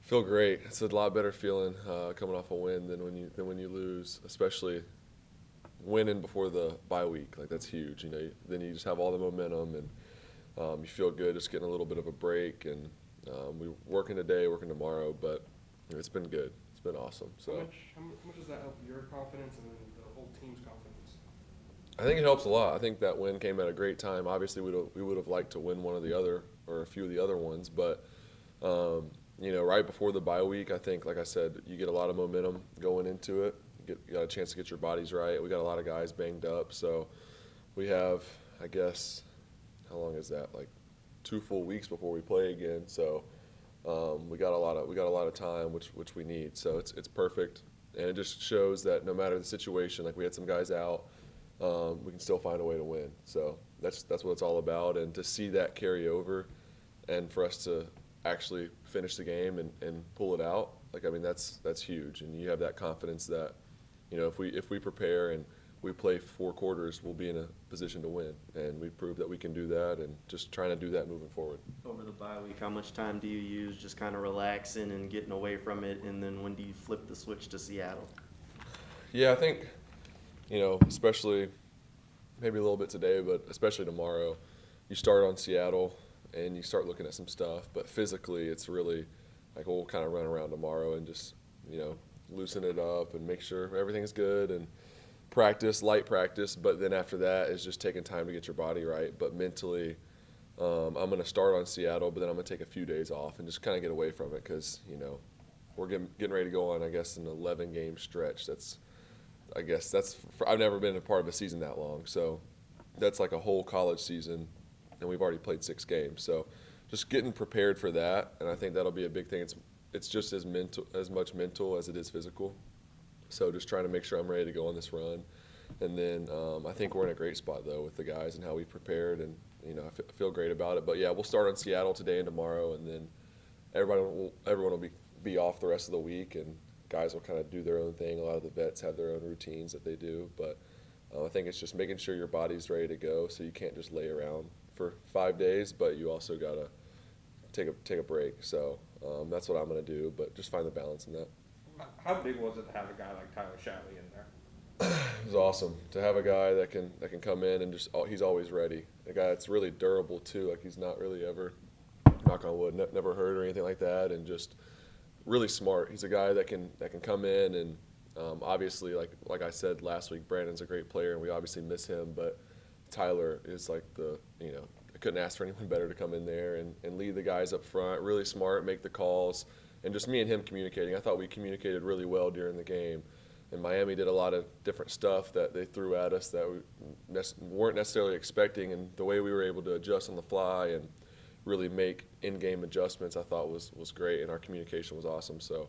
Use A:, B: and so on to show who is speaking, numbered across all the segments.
A: Feel great. It's a lot better feeling coming off a win than when you lose, especially winning before the bye week. Like that's huge. Then you just have all the momentum and you feel good just getting a little bit of a break. And we're working today, working tomorrow, but it's been good. It's been awesome. So
B: How much does that help your confidence and then the whole team's confidence?
A: I think it helps a lot. I think that win came at a great time. Obviously, we would have liked to win one of the other or a few of the other ones, but right before the bye week, I think, like I said, you get a lot of momentum going into it. You got a chance to get your bodies right. We got a lot of guys banged up, so we have, I guess, how long is that? Like 2 full weeks before we play again. So we got a lot of time, which we need. So it's perfect, and it just shows that no matter the situation, like we had some guys out, we can still find a way to win. So that's what it's all about, and to see that carry over, and for us to actually finish the game and pull it out, like I mean that's huge, and you have that confidence that if we prepare and we play 4 quarters, we'll be in a position to win, and we proved that we can do that, and just trying to do that moving forward.
C: Over the bye week, how much time do you use just kind of relaxing and getting away from it, and then when do you flip the switch to Seattle?
A: Yeah, I think especially maybe a little bit today, but especially tomorrow, you start on Seattle and you start looking at some stuff, but physically it's really like we'll kind of run around tomorrow and just loosen it up and make sure everything's good and light practice, but then after that is just taking time to get your body right. But mentally, I'm going to start on Seattle, but then I'm going to take a few days off and just kind of get away from it because, we're getting ready to go on, I guess, an 11-game stretch. I've never been a part of a season that long. So that's like a whole college season, and we've already played 6 games. So just getting prepared for that, and I think that'll be a big thing. It's just as much mental as it is physical. So just trying to make sure I'm ready to go on this run. And then I think we're in a great spot, though, with the guys and how we've prepared. And, I feel great about it. But, yeah, we'll start on Seattle today and tomorrow. And then everyone will be off the rest of the week. And guys will kind of do their own thing. A lot of the vets have their own routines that they do. But I think it's just making sure your body's ready to go, so you can't just lay around for 5 days. But you also got to take a break. So that's what I'm going to do. But just find the balance in that.
B: How big was it to have a guy like Tyler Shatley in there?
A: It was awesome to have a guy that can come in and he's always ready. A guy that's really durable too. Like he's not really ever, knock on wood, never hurt or anything like that, and just really smart. He's a guy that can come in and obviously like I said last week, Brandon's a great player and we obviously miss him, but Tyler is like I couldn't ask for anyone better to come in there and lead the guys up front. Really smart, make the calls. And just me and him communicating. I thought we communicated really well during the game. And Miami did a lot of different stuff that they threw at us that we weren't necessarily expecting. And the way we were able to adjust on the fly and really make in-game adjustments, I thought was great. And our communication was awesome. So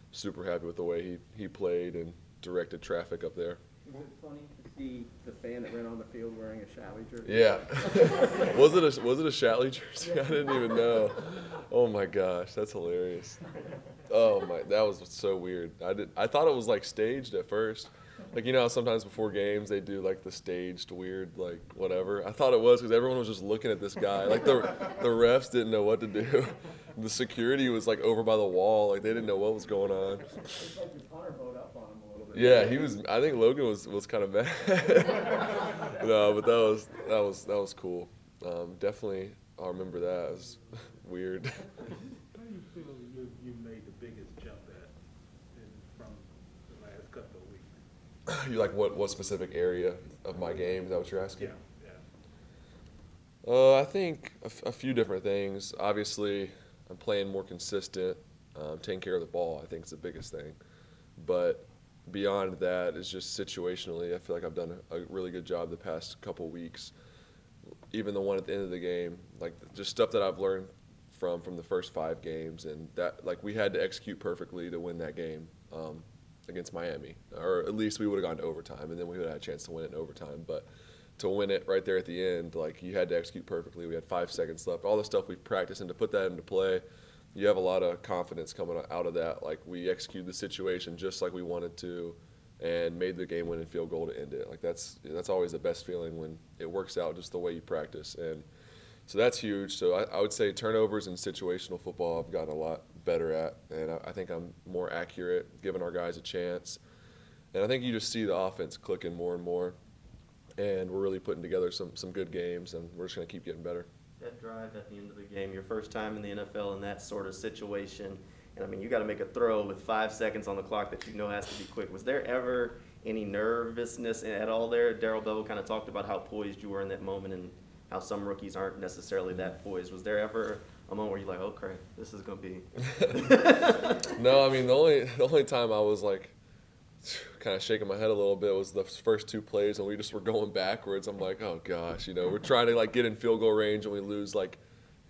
A: super happy with the way he played and directed traffic up there.
D: Was it funny to see the fan that ran on the field wearing a Shatley jersey?
A: Yeah. Was it a Shatley jersey? I didn't even know. Oh my gosh, that's hilarious. Oh my, that was so weird. I thought it was like staged at first. Like how sometimes before games they do like the staged weird like whatever. I thought it was because everyone was just looking at this guy. Like the refs didn't know what to do. The security was like over by the wall. Like they didn't know what was going on.
D: It's like the punter bowed up on him a little bit.
A: Yeah, he was. I think Logan was kind of mad. No, but that was cool. Definitely, I'll remember that. It was weird.
E: How do you feel you made the biggest jump from the last couple of weeks?
A: You like what specific area of my game? Is that what you're asking?
E: Yeah.
A: I think a few different things. Obviously, I'm playing more consistent, taking care of the ball. I think is the biggest thing. But beyond that is just situationally, I feel like I've done a really good job the past couple weeks. Even the one at the end of the game, like just stuff that I've learned from the first 5 games, and that like we had to execute perfectly to win that game against Miami, or at least we would have gone to overtime, and then we would have had a chance to win it in overtime. But to win it right there at the end, like you had to execute perfectly. We had 5 seconds left. All the stuff we've practiced, and to put that into play, you have a lot of confidence coming out of that. Like we executed the situation just like we wanted to, and made the game-winning field goal to end it. Like that's always the best feeling when it works out just the way you practice. And so that's huge. So I would say turnovers in situational football, I've gotten a lot better at, and I think I'm more accurate, giving our guys a chance. And I think you just see the offense clicking more and more, and we're really putting together some good games, and we're just going to keep getting better.
C: That drive at the end of the game, your first time in the NFL in that sort of situation, and I mean, you got to make a throw with 5 seconds on the clock that you know has to be quick. Was there ever any nervousness at all there? Darrell Bevell kind of talked about how poised you were in that moment and how some rookies aren't necessarily that poised. Was there ever a moment where you're like, oh, crap, this is going to be?
A: No, I mean, the only time I was like kind of shaking my head a little bit was the first 2 plays, and we just were going backwards. I'm like, oh gosh, we're trying to like get in field goal range, and we lose like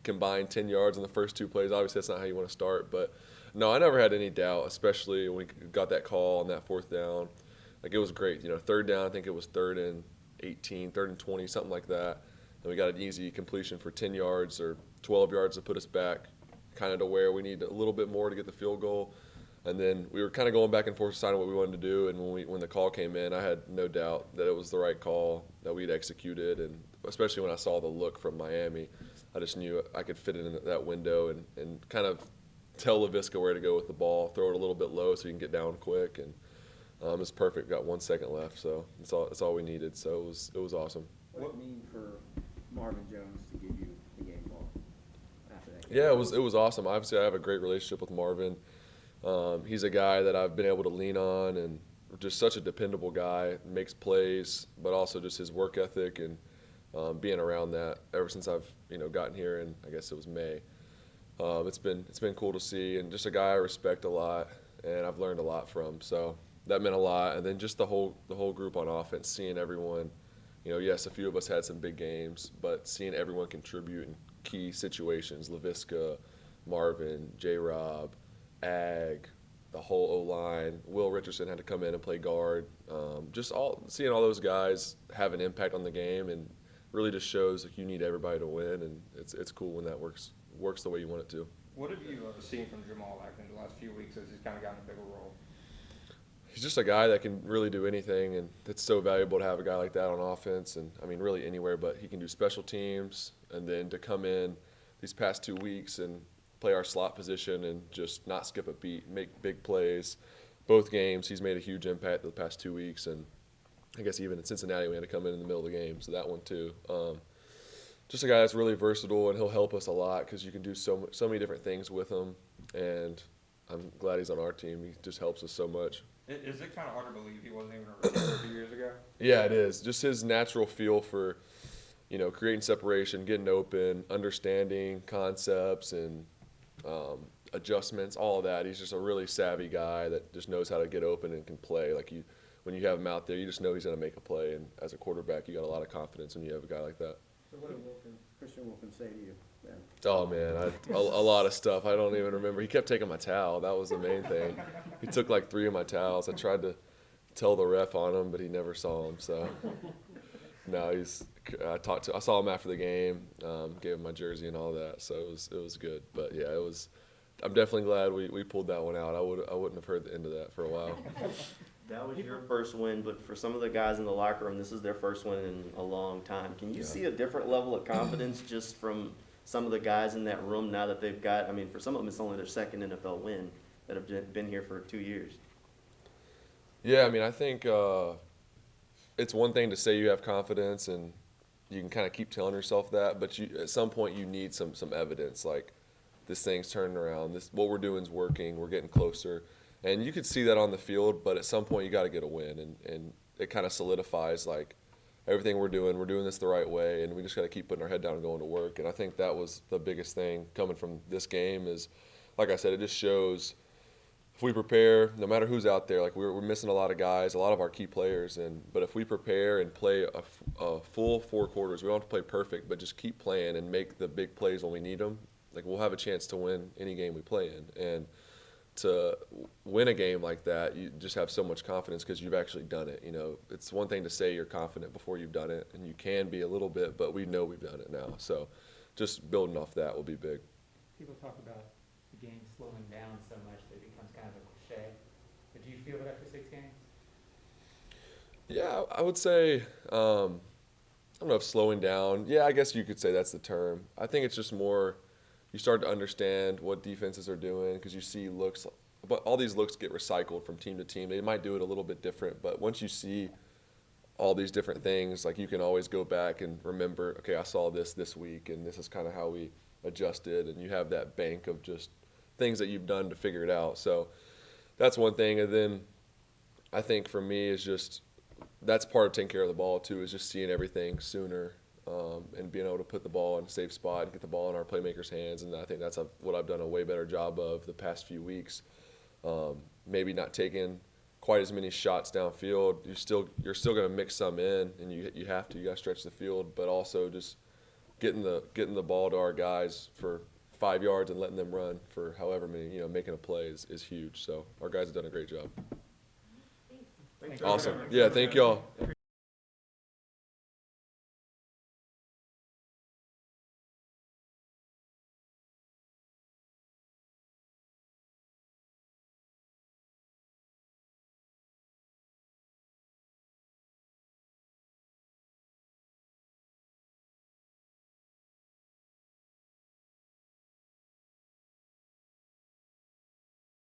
A: combined 10 yards in the first 2 plays. Obviously, that's not how you want to start, but no, I never had any doubt, especially when we got that call on that 4th down. Like, it was great. 3rd down, I think it was 3rd and 18, 3rd and 20, something like that. And we got an easy completion for 10 yards or 12 yards to put us back kind of to where we need a little bit more to get the field goal. And then we were kind of going back and forth deciding what we wanted to do. And when the call came in, I had no doubt that it was the right call, that we'd executed. And especially when I saw the look from Miami, I just knew I could fit it in that window and kind of tell LaVisca where to go with the ball, throw it a little bit low so he can get down quick. And it was perfect. Got 1 second left, so that's all we needed. So it was awesome.
D: What did it mean for Marvin Jones to give you the game ball after that game?
A: Yeah, it was awesome. Obviously, I have a great relationship with Marvin. He's a guy that I've been able to lean on, and just such a dependable guy. Makes plays, but also just his work ethic and being around that ever since I've gotten here. And I guess it was May. It's been cool to see, and just a guy I respect a lot, and I've learned a lot from. So that meant a lot. And then just the whole group on offense, seeing everyone. Yes, a few of us had some big games, but seeing everyone contribute in key situations, LaVisca, Marvin, J-Rob, Ag, the whole O-line, Will Richardson had to come in and play guard. Seeing all those guys have an impact on the game, and really just shows like you need everybody to win, and it's cool when that works the way you want it to.
B: What have you seen from Jamal in the last few weeks as he's kind of gotten a bigger role?
A: He's just a guy that can really do anything, and it's so valuable to have a guy like that on offense, and I mean really anywhere, but he can do special teams, and then to come in these past 2 weeks and play our slot position and just not skip a beat, make big plays. Both games, he's made a huge impact the past 2 weeks, and I guess even in Cincinnati we had to come in the middle of the game, so that one too. Just a guy that's really versatile, and he'll help us a lot because you can do so many different things with him, and I'm glad he's on our team. He just helps us so much.
B: Is it kind of hard to believe he wasn't even a receiver a few years ago?
A: Yeah, it is. Just his natural feel for, creating separation, getting open, understanding concepts and adjustments, all of that. He's just a really savvy guy that just knows how to get open and can play. Like when you have him out there, you just know he's going to make a play. And as a quarterback, you got a lot of confidence when you have a guy like that.
D: So what did Christian Wilkins say to you then?
A: Oh, man, a lot of stuff. I don't even remember. He kept taking my towel. That was the main thing. He took like 3 of my towels. I tried to tell the ref on him, but he never saw him. So, no, I saw him after the game, gave him my jersey and all that. So it was good. But, yeah, I'm definitely glad we pulled that one out. I wouldn't have heard the end of that for a while.
C: That was your first win, but for some of the guys in the locker room, this is their first win in a long time. Can you see a different level of confidence just from some of the guys in that room now that they've got, I mean, for some of them, it's only their second NFL win that have been here for 2 years?
A: Yeah, I mean, I think it's one thing to say you have confidence and you can kind of keep telling yourself that, but at some point you need some evidence, like this thing's turning around, what we're doing is working, we're getting closer. And you could see that on the field, but at some point you got to get a win, and it kind of solidifies like everything we're doing this the right way, and we just got to keep putting our head down and going to work. And I think that was the biggest thing coming from this game is, like I said, it just shows if we prepare, no matter who's out there, like we're missing a lot of guys, a lot of our key players, but if we prepare and play a full 4 quarters, we don't have to play perfect, but just keep playing and make the big plays when we need them, like we'll have a chance to win any game we play in. And to win a game like that, you just have so much confidence because you've actually done it. It's one thing to say you're confident before you've done it, and you can be a little bit, but we know we've done it now. So just building off that will be big.
F: People talk about the game slowing down so much that it becomes kind of a cliche. But do you feel it after 6 games?
A: Yeah, I would say, I don't know if slowing down. Yeah, I guess you could say that's the term. I think it's just more you start to understand what defenses are doing because you see looks, but all these looks get recycled from team to team. They might do it a little bit different, but once you see all these different things, like you can always go back and remember, okay, I saw this week, and this is kind of how we adjusted, and you have that bank of just things that you've done to figure it out. So that's one thing. And then I think for me is just that's part of taking care of the ball too, is just seeing everything sooner and being able to put the ball in a safe spot and get the ball in our playmakers' hands. And I think that's what I've done a way better job of the past few weeks. Maybe not taking quite as many shots downfield. You're still going to mix some in, and you got to stretch the field, but also just getting the ball to our guys for 5 yards and letting them run for however many, making a play is huge. So our guys have done a great job.
C: Thanks,
A: Awesome.
C: Trevor.
A: Yeah, thank y'all.